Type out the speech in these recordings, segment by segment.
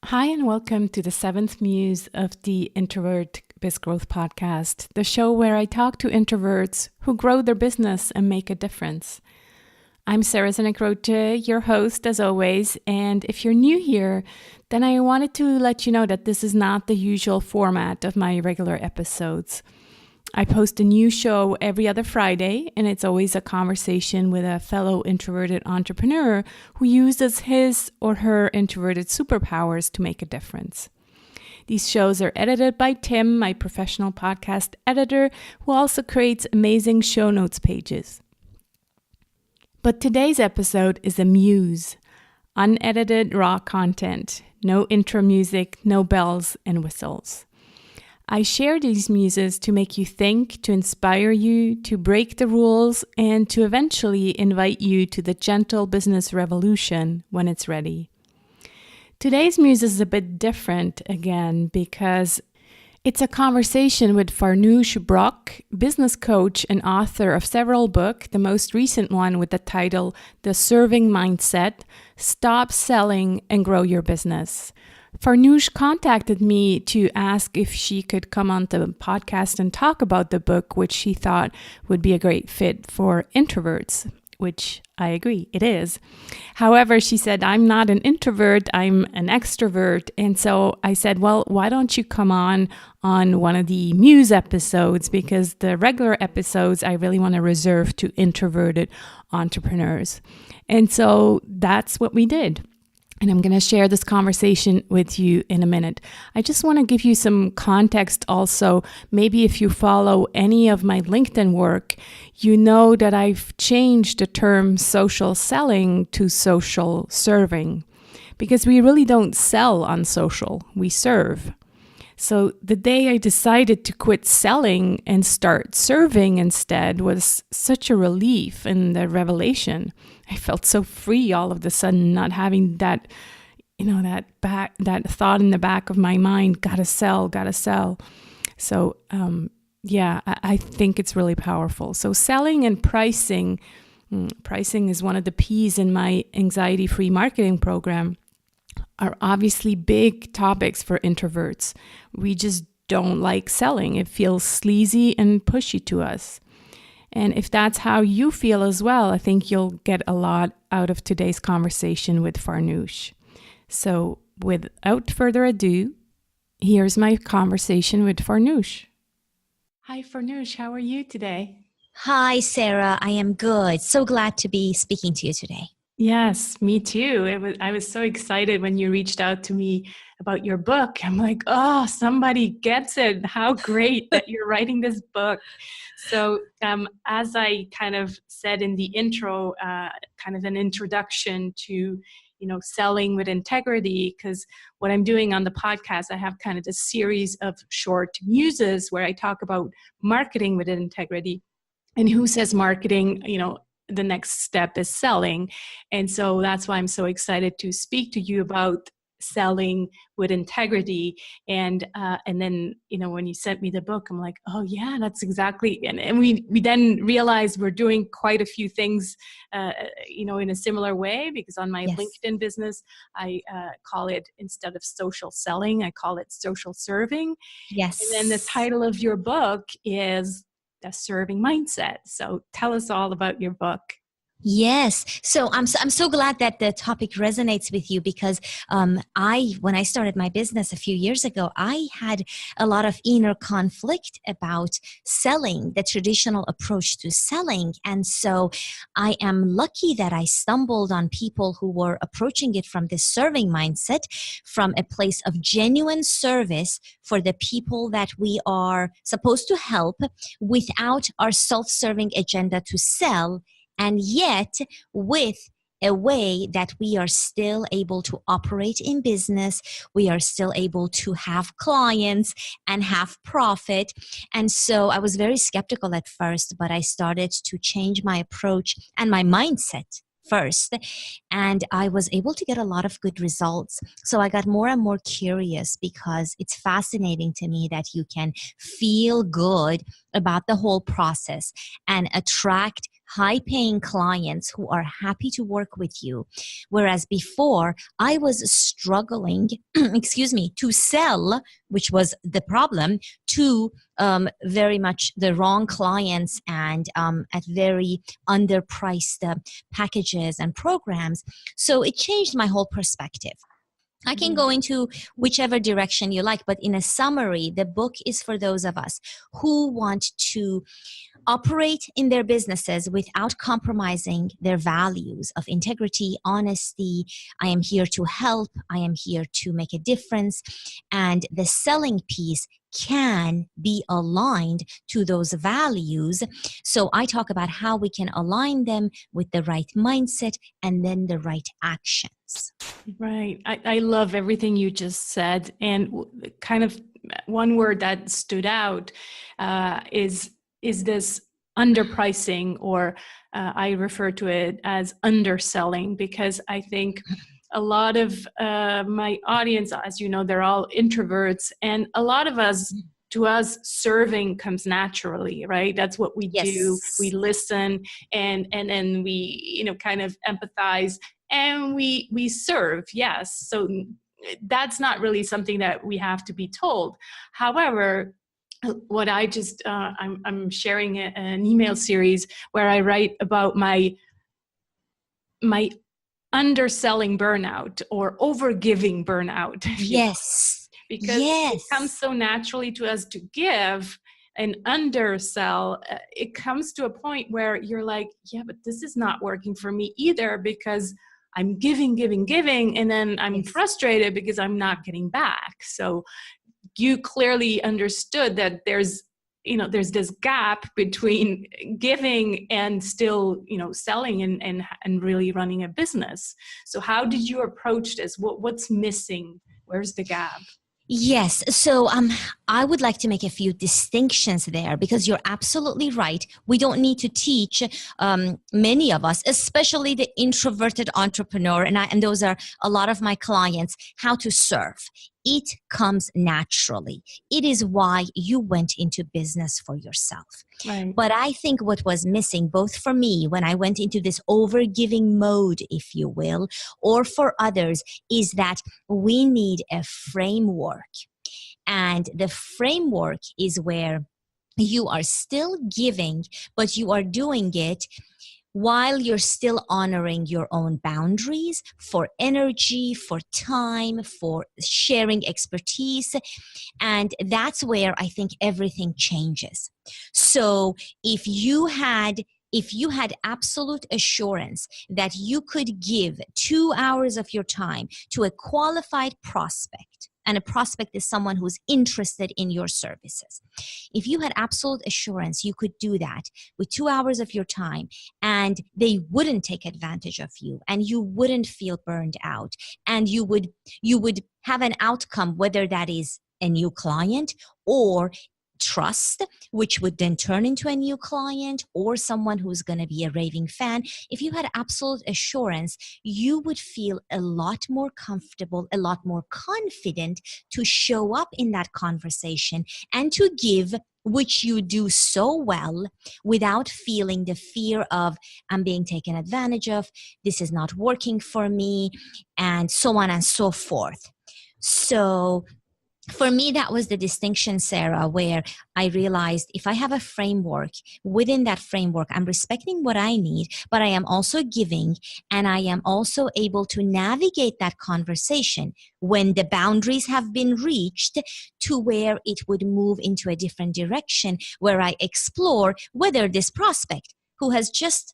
Hi, and welcome to the seventh Muse of the Introvert Biz Growth podcast, the show where I talk to introverts who grow their business and make a difference. I'm Sarah Santacroce, your host as always, and if you're new here, then I wanted to let you know that this is not the usual format of my regular episodes. I post a new show every other Friday, and it's always a conversation with a fellow introverted entrepreneur who uses his or her introverted superpowers to make a difference. These shows are edited by Tim, my professional podcast editor, who also creates amazing show notes pages. But today's episode is a Muse, unedited raw content, no intro music, no bells and whistles. I share these muses to make you think, to inspire you, to break the rules, and to eventually invite you to the gentle business revolution when it's ready. Today's muse is a bit different again because it's a conversation with Farnoosh Brock, business coach and author of several books, the most recent one with the title The Serving Mindset, Stop Selling and Grow Your Business. Farnoosh contacted me to ask if she could come on the podcast and talk about the book, which she thought would be a great fit for introverts, which I agree, it is. However, she said, I'm not an introvert, I'm an extrovert. And so I said, well, why don't you come on one of the Muse episodes? Because the regular episodes I really want to reserve to introverted entrepreneurs. And so that's what we did. And I'm going to share this conversation with you in a minute. I just want to give you some context also. Maybe if you follow any of my LinkedIn work, you know that I've changed the term social selling to social serving because we really don't sell on social, we serve. So the day I decided to quit selling and start serving instead was such a relief and a revelation. I felt so free all of a sudden, not having that, that thought in the back of my mind, gotta sell. So I think it's really powerful. So selling and pricing is one of the P's in my anxiety-free marketing program, are obviously big topics for introverts. We just don't like selling. It feels sleazy and pushy to us. And if that's how you feel as well, I think you'll get a lot out of today's conversation with Farnoosh. So without further ado, here's my conversation with Farnoosh. Hi, Farnoosh. How are you today? Hi, Sarah. I am good. So glad to be speaking to you today. Yes, me too. I was so excited when you reached out to me about your book. I'm like, oh, somebody gets it. How great that you're writing this book. So as I kind of said in the intro, kind of an introduction to, selling with integrity, because what I'm doing on the podcast, I have kind of a series of short muses where I talk about marketing with integrity. And who says marketing, the next step is selling. And so that's why I'm so excited to speak to you about selling with integrity. And then, when you sent me the book, I'm like, oh yeah, that's exactly. And we then realized we're doing quite a few things, in a similar way, because on my LinkedIn business, I call it, instead of social selling, I call it social serving. Yes. And then the title of your book is The Serving Mindset. So tell us all about your book. Yes. So I'm so glad that the topic resonates with you because when I started my business a few years ago, I had a lot of inner conflict about selling, the traditional approach to selling. And so I am lucky that I stumbled on people who were approaching it from this serving mindset, from a place of genuine service for the people that we are supposed to help without our self-serving agenda to sell. And yet, with a way that we are still able to operate in business, we are still able to have clients and have profit. And so I was very skeptical at first, but I started to change my approach and my mindset first, and I was able to get a lot of good results. So I got more and more curious because it's fascinating to me that you can feel good about the whole process and attract high-paying clients who are happy to work with you. Whereas before, I was struggling, excuse me, to sell, which was the problem, to very much the wrong clients and at very underpriced packages and programs. So it changed my whole perspective. I can go into whichever direction you like, but in a summary, the book is for those of us who want to operate in their businesses without compromising their values of integrity, honesty. I am here to help. I am here to make a difference. And the selling piece can be aligned to those values. So I talk about how we can align them with the right mindset and then the right actions. Right. I love everything you just said. And kind of one word that stood out is this underpricing, or I refer to it as underselling, because I think a lot of my audience, as you know, they're all introverts, and a lot of us, to us, serving comes naturally, right? That's what we do. We listen and then we, kind of empathize and we serve. Yes. So that's not really something that we have to be told. However, what I just, I'm sharing an email series where I write about my underselling burnout or overgiving burnout. Yes. Because it comes so naturally to us to give and undersell. It comes to a point where you're like, yeah, but this is not working for me either, because I'm giving, and then I'm frustrated because I'm not getting back. So you clearly understood that there's this gap between giving and still, selling and really running a business. So how did you approach this? What's missing? Where's the gap? Yes. So I would like to make a few distinctions there, because you're absolutely right. We don't need to teach many of us, especially the introverted entrepreneur, and those are a lot of my clients, how to serve. It comes naturally. It is why you went into business for yourself. Right. But I think what was missing, both for me when I went into this overgiving mode, if you will, or for others, is that we need a framework. And the framework is where you are still giving, but you are doing it while you're still honoring your own boundaries for energy, for time, for sharing expertise. And that's where I think everything changes. So if you had absolute assurance that you could give 2 hours of your time to a qualified prospect, and a prospect is someone who's interested in your services. If you had absolute assurance you could do that with 2 hours of your time, and they wouldn't take advantage of you, and you wouldn't feel burned out, and you would have an outcome, whether that is a new client or trust, which would then turn into a new client or someone who's going to be a raving fan. If you had absolute assurance, you would feel a lot more comfortable, a lot more confident to show up in that conversation and to give, which you do so well, without feeling the fear of, I'm being taken advantage of, this is not working for me, and so on and so forth. So for me, that was the distinction, Sarah, where I realized if I have a framework, within that framework, I'm respecting what I need, but I am also giving, and I am also able to navigate that conversation when the boundaries have been reached to where it would move into a different direction, where I explore whether this prospect who has just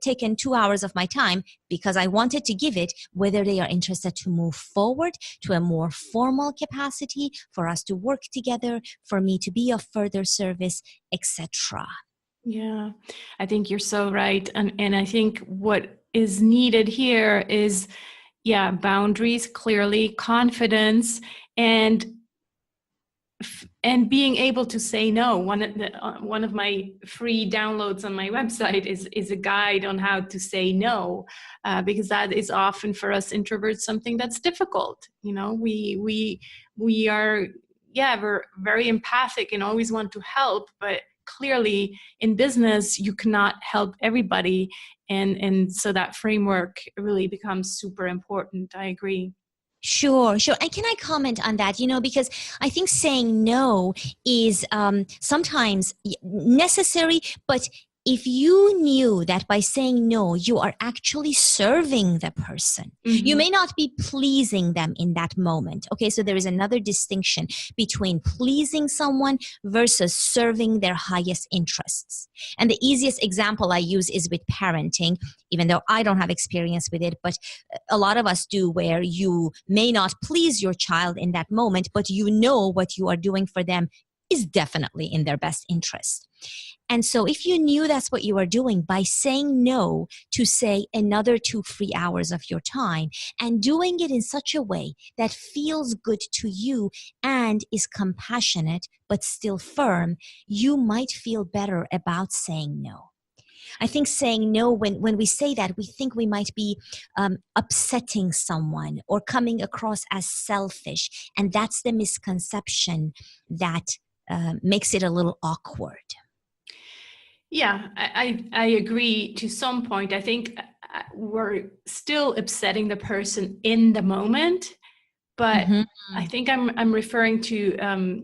taken 2 hours of my time because I wanted to give it, whether they are interested to move forward to a more formal capacity, for us to work together, for me to be of further service, etc. Yeah, I think you're so right. And I think what is needed here is, boundaries, clearly, confidence, and being able to say no. One of my free downloads on my website is a guide on how to say no, because that is often for us introverts something that's difficult. We are we're very empathic and always want to help, but clearly in business, you cannot help everybody. And so that framework really becomes super important. I agree. Sure, sure. And can I comment on that? Because I think saying no is sometimes necessary, but if you knew that by saying no, you are actually serving the person, you may not be pleasing them in that moment. Okay, so there is another distinction between pleasing someone versus serving their highest interests. And the easiest example I use is with parenting, even though I don't have experience with it, but a lot of us do, where you may not please your child in that moment, but you know what you are doing for them is definitely in their best interest. And so if you knew that's what you are doing, by saying no to, say, another 2-3 hours of your time, and doing it in such a way that feels good to you and is compassionate but still firm, you might feel better about saying no. I think saying no, when we say that, we think we might be upsetting someone or coming across as selfish. And that's the misconception that makes it a little awkward. Yeah, I agree to some point. I think we're still upsetting the person in the moment, but I think I'm referring to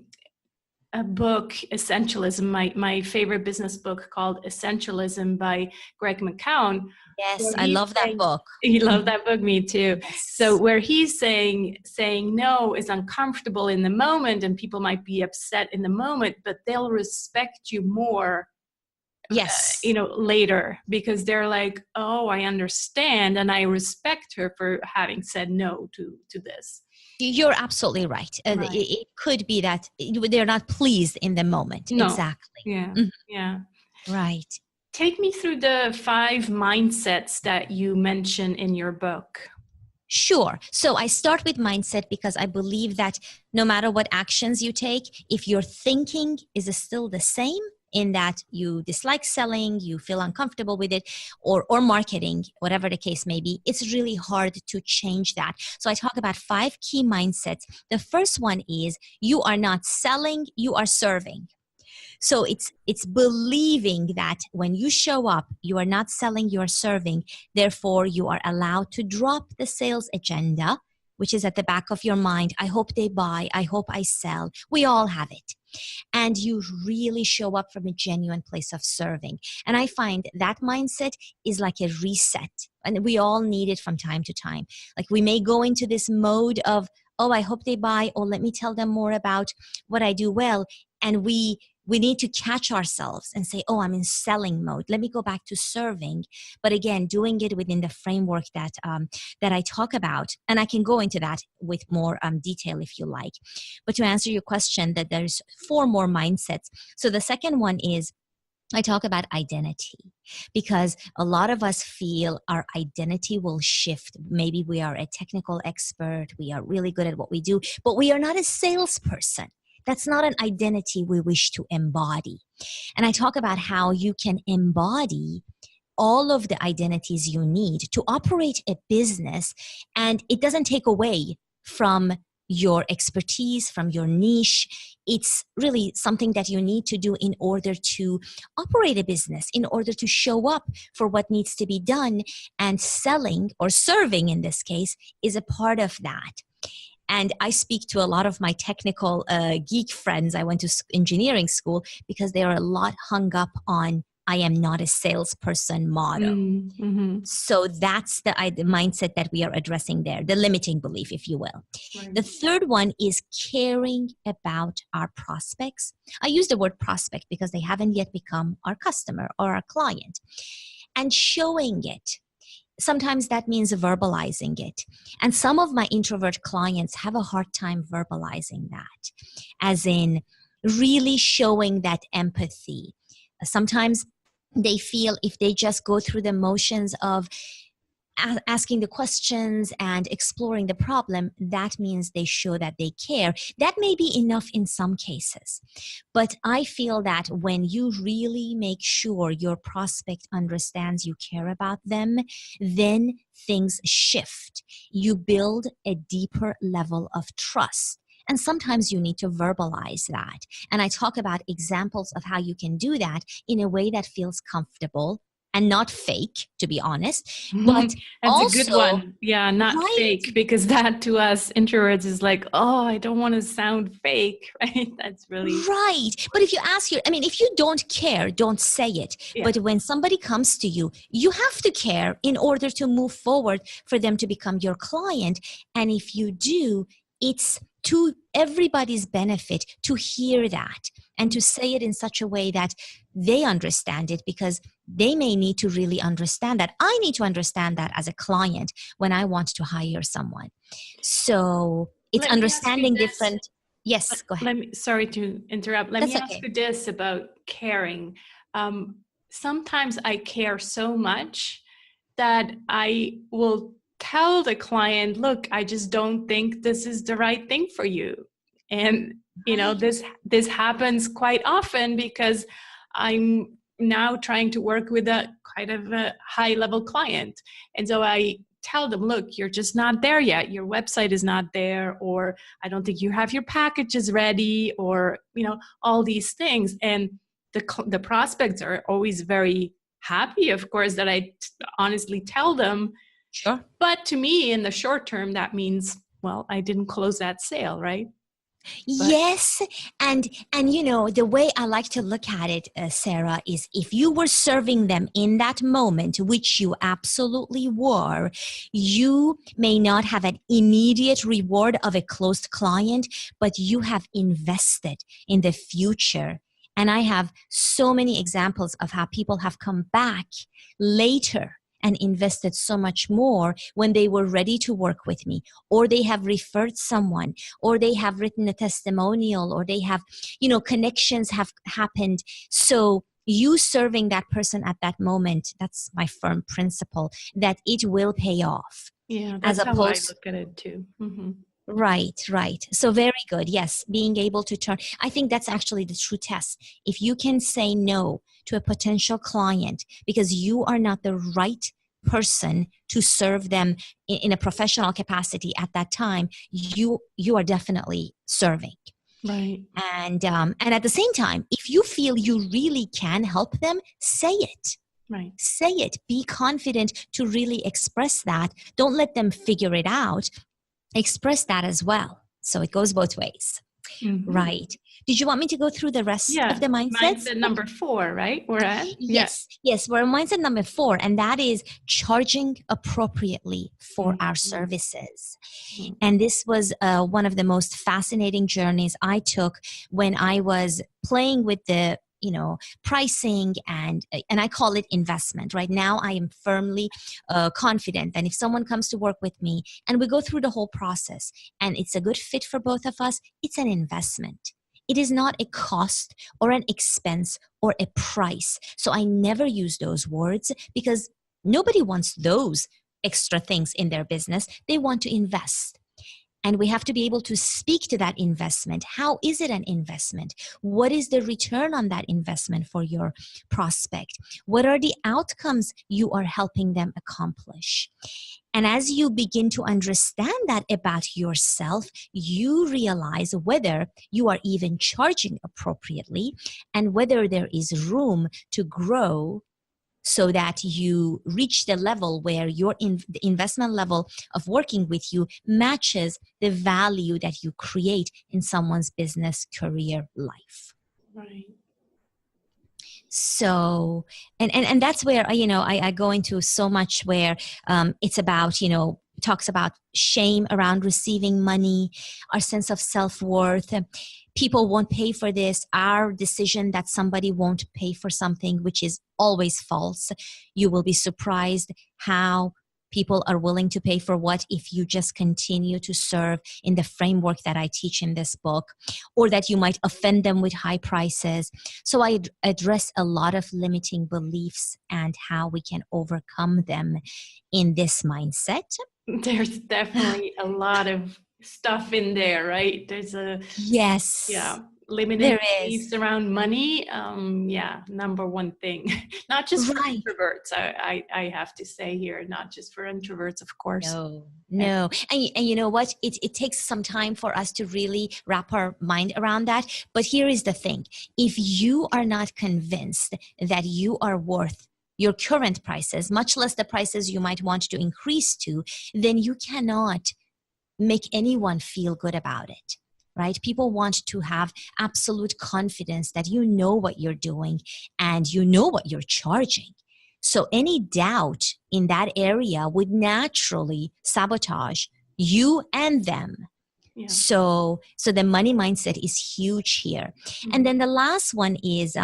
a book, Essentialism, my favorite business book called Essentialism by Greg McKeown. Yes, I love that book. You love that book, me too. Yes. So where he's saying no is uncomfortable in the moment, and people might be upset in the moment, but they'll respect you more. Yes. Later, because they're like, oh, I understand, and I respect her for having said no to this. You're absolutely right. Right. It could be that they're not pleased in the moment. No. Exactly. Yeah. Yeah. Right. Take me through the 5 mindsets that you mention in your book. Sure. So I start with mindset because I believe that no matter what actions you take, if your thinking is still the same, in that you dislike selling, you feel uncomfortable with it, or marketing, whatever the case may be, it's really hard to change that. So I talk about 5 key mindsets. The first one is you are not selling, you are serving. So it's believing that when you show up, you are not selling, you are serving. Therefore, you are allowed to drop the sales agenda, which is at the back of your mind. I hope they buy. I hope I sell. We all have it. And you really show up from a genuine place of serving. And I find that mindset is like a reset. And we all need it from time to time. Like we may go into this mode of, oh, I hope they buy, or let me tell them more about what I do well. And we need to catch ourselves and say, oh, I'm in selling mode. Let me go back to serving. But again, doing it within the framework that I talk about. And I can go into that with more detail if you like. But to answer your question, that there's 4 more mindsets. So the second one is, I talk about identity, because a lot of us feel our identity will shift. Maybe we are a technical expert. We are really good at what we do, but we are not a salesperson. That's not an identity we wish to embody. And I talk about how you can embody all of the identities you need to operate a business, and it doesn't take away from your expertise, from your niche. It's really something that you need to do in order to operate a business, in order to show up for what needs to be done. And selling, or serving in this case, is a part of that. And I speak to a lot of my technical geek friends. I went to engineering school because they are a lot hung up on I am not a salesperson motto. Mm-hmm. So that's the mindset that we are addressing there, the limiting belief, if you will. Right. The third one is caring about our prospects. I use the word prospect because they haven't yet become our customer or our client. And showing it. Sometimes that means verbalizing it. And some of my introvert clients have a hard time verbalizing that, as in really showing that empathy. Sometimes they feel if they just go through the motions of asking the questions and exploring the problem, that means they show that they care. That may be enough in some cases. But I feel that when you really make sure your prospect understands you care about them, then things shift. You build a deeper level of trust. And sometimes you need to verbalize that. And I talk about examples of how you can do that in a way that feels comfortable and not fake, to be honest. But That's a good also, one. Yeah, not right? fake, because that to us introverts is like, oh, I don't want to sound fake, right? That's really, Right. But if you ask if you don't care, don't say it. yeah, But when somebody comes to you, you have to care in order to move forward for them to become your client. And if you do, it's to everybody's benefit to hear that and to say it in such a way that they understand it, because they may need to really understand that. I need to understand that as a client when I want to hire someone. So it's let me ask you understanding this. different. Yes, go ahead. Sorry to interrupt. Let That's me ask okay. you this about caring. Um, Sometimes I care so much that I will tell the client, look, I just don't think this is the right thing for you. And, Right. this happens quite often because I'm now trying to work with a kind of a high level client. And so I tell them, look, you're just not there yet. Your website is not there, or I don't think you have your packages ready, or, all these things. And the prospects are always very happy, of course, that I honestly tell them. Sure. But to me, in the short term, that means, well, I didn't close that sale, right? But Yes, and the way I like to look at it, Sarah, is if you were serving them in that moment, which you absolutely were, you may not have an immediate reward of a closed client, but you have invested in the future. And I have so many examples of how people have come back later and invested so much more when they were ready to work with me, or they have referred someone, or they have written a testimonial, or they have, connections have happened. So you serving that person at that moment, that's my firm principle, that it will pay off. yeah, As that's how I opposed, look at it too. Mm-hmm. right. So very good. Yes, being able to turn. I think that's actually the true test. If you can say no to a potential client because you are not the right person to serve them in a professional capacity at that time, you are definitely serving. Right. And at the same time, if you feel you really can help them, say it. Right. Say it. Be confident to really express that. Don't let them figure it out. Express that as well. So it goes both ways. Mm-hmm. Right. Did you want me to go through the rest of the mindsets? Mindset number 4, right? We're at? Yes. We're on mindset number 4, and that is charging appropriately for our services. Mm-hmm. And this was one of the most fascinating journeys I took when I was playing with the pricing, and I call it investment. Right now, I am firmly confident that if someone comes to work with me and we go through the whole process and it's a good fit for both of us, it's an investment. It is not a cost or an expense or a price. So I never use those words because nobody wants those extra things in their business. They want to invest. And we have to be able to speak to that investment. How is it an investment? What is the return on that investment for your prospect? What are the outcomes you are helping them accomplish? And as you begin to understand that about yourself, you realize whether you are even charging appropriately and whether there is room to grow so that you reach the level where your the investment level of working with you matches the value that you create in someone's business, career, life. Right. So, and that's where, I go into so much where it's about, talks about shame around receiving money, our sense of self-worth. People won't pay for this. Our decision that somebody won't pay for something, which is always false. You will be surprised how people are willing to pay for what if you just continue to serve in the framework that I teach in this book, or that you might offend them with high prices. So I address a lot of limiting beliefs and how we can overcome them in this mindset. There's definitely a lot of stuff in there, right? Yes. Yeah. limiting There beliefs is. around money. Number one thing, not just for Right. introverts. I have to say here, not just for introverts, of course. No. And you know what? It takes some time for us to really wrap our mind around that. But here is the thing. If you are not convinced that you are worth your current prices, much less the prices you might want to increase to, then you cannot make anyone feel good about it. Right? People want to have absolute confidence that you know what you're doing and you know what you're charging. So any doubt in that area would naturally sabotage you and them. Yeah. So the money mindset is huge here. Mm-hmm. And then the last one is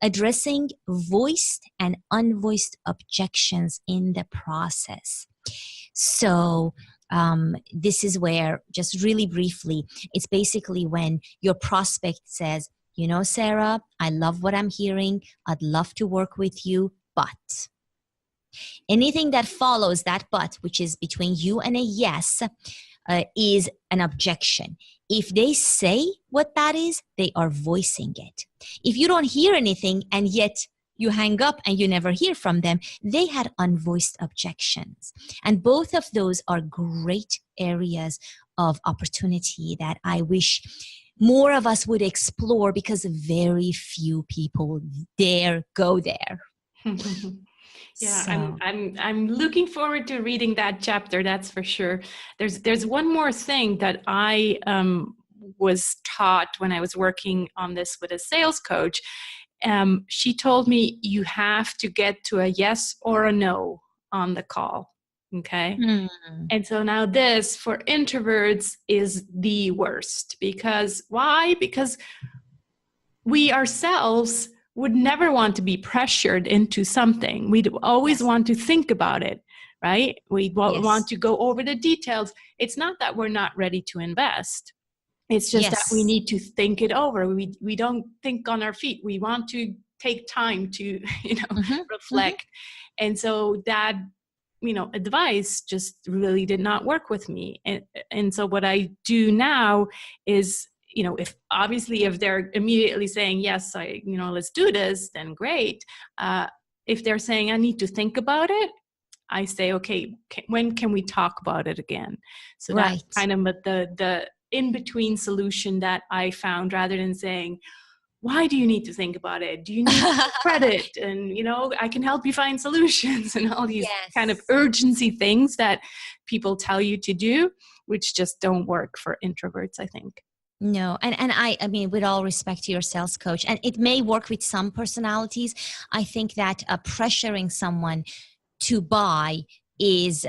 addressing voiced and unvoiced objections in the process. So this is where, just really briefly, it's basically when your prospect says, you know, Sarah, I love what I'm hearing. I'd love to work with you, but anything that follows that but, which is between you and a yes, is an objection. If they say what that is, they are voicing it. If you don't hear anything and yet you hang up and you never hear from them, they had unvoiced objections. And both of those are great areas of opportunity that I wish more of us would explore, because very few people dare go there. Yeah, So. I'm looking forward to reading that chapter. That's for sure. There's one more thing that I was taught when I was working on this with a sales coach. She told me you have to get to a yes or a no on the call. Okay. Mm. And so now this for introverts is the worst. Because why? Because we ourselves would never want to be pressured into something. We'd always want to think about it, right? We want to go over the details. It's not that we're not ready to invest. It's just that we need to think it over. We don't think on our feet. We want to take time to, reflect. And so that, advice just really did not work with me. And so what I do now is, if they're immediately saying, yes, let's do this, then great. If they're saying, I need to think about it, I say, okay, when can we talk about it again? So that's kind of the in-between solution that I found, rather than saying, why do you need to think about it? Do you need credit? And, I can help you find solutions, and all these kind of urgency things that people tell you to do, which just don't work for introverts, I think. No. And I mean, with all respect to your sales coach, and it may work with some personalities, I think that pressuring someone to buy is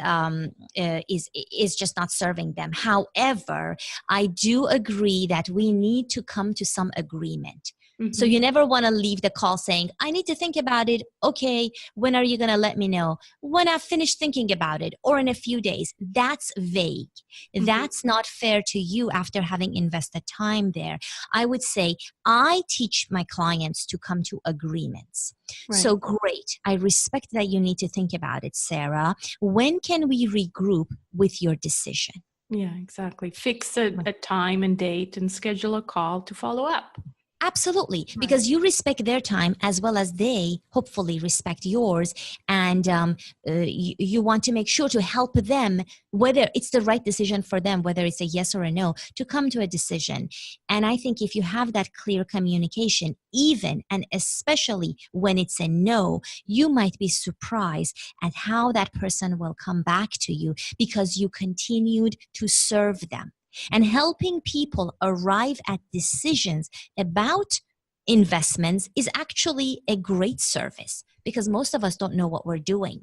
just not serving them. However, I do agree that we need to come to some agreement. So you never want to leave the call saying, I need to think about it. Okay, when are you going to let me know? When I've finished thinking about it, or in a few days. That's vague. That's not fair to you after having invested time there. I would say I teach my clients to come to agreements. Right. So great. I respect that you need to think about it, Sarah. When can we regroup with your decision? Yeah, exactly. Fix a time and date and schedule a call to follow up. Absolutely, because you respect their time as well as they hopefully respect yours, and you want to make sure to help them, whether it's the right decision for them, whether it's a yes or a no, to come to a decision. And I think if you have that clear communication, even and especially when it's a no, you might be surprised at how that person will come back to you, because you continued to serve them. And helping people arrive at decisions about investments is actually a great service, because most of us don't know what we're doing.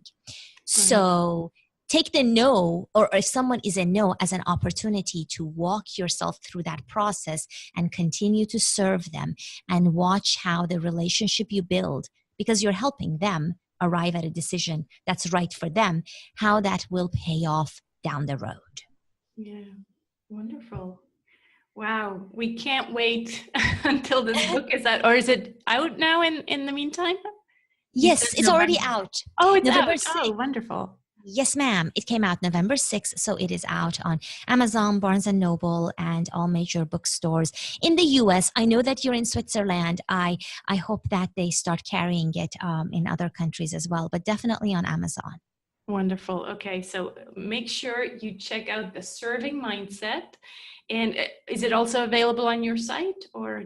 So take the no, or if someone is a no, as an opportunity to walk yourself through that process and continue to serve them, and watch how the relationship you build, because you're helping them arrive at a decision that's right for them, how that will pay off down the road. Yeah. Wonderful. Wow. We can't wait until this book is out. Or is it out now in the meantime? Yes, it's already out. Oh, it's November out. 6th. Oh, wonderful. Yes, ma'am. It came out November 6th, so it is out on Amazon, Barnes& and Noble, and all major bookstores. In the US, I know that you're in Switzerland. I hope that they start carrying it in other countries as well, but definitely on Amazon. Wonderful. Okay, so make sure you check out The Serving Mindset. And is it also available on your site, or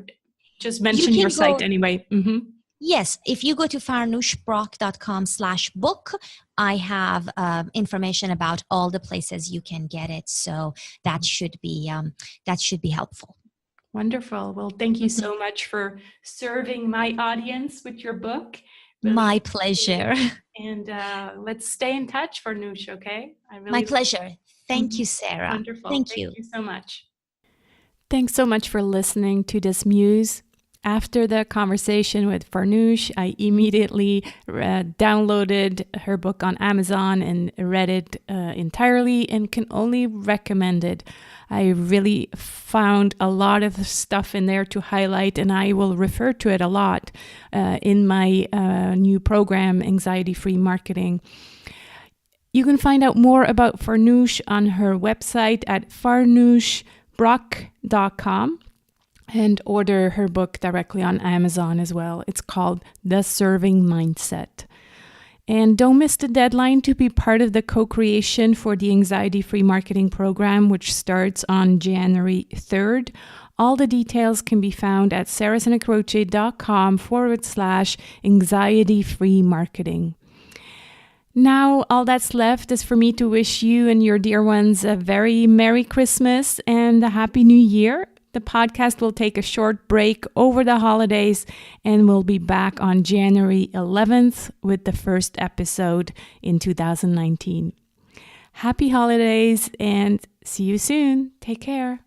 just mention your site anyway? Mm-hmm. Yes, if you go to farnooshbrock.com/book, I have information about all the places you can get it. So that should be helpful. Wonderful. Well, thank you so much for serving my audience with your book. Really my pleasure. And let's stay in touch, Farnoosh, okay? My pleasure. Thank you, Sarah. Wonderful. Thank you so much. Thanks so much for listening to this Muse. After the conversation with Farnoosh, I immediately downloaded her book on Amazon and read it entirely and can only recommend it. I really found a lot of stuff in there to highlight, and I will refer to it a lot in my new program, Anxiety Free Marketing. You can find out more about Farnoosh on her website at farnooshbrock.com. and order her book directly on Amazon as well. It's called The Serving Mindset. And don't miss the deadline to be part of the co-creation for the Anxiety Free Marketing Program, which starts on January 3rd. All the details can be found at sarahsantacroce.com/anxiety free marketing. Now, all that's left is for me to wish you and your dear ones a very Merry Christmas and a Happy New Year. The podcast will take a short break over the holidays and we'll be back on January 11th with the first episode in 2019. Happy holidays and see you soon. Take care.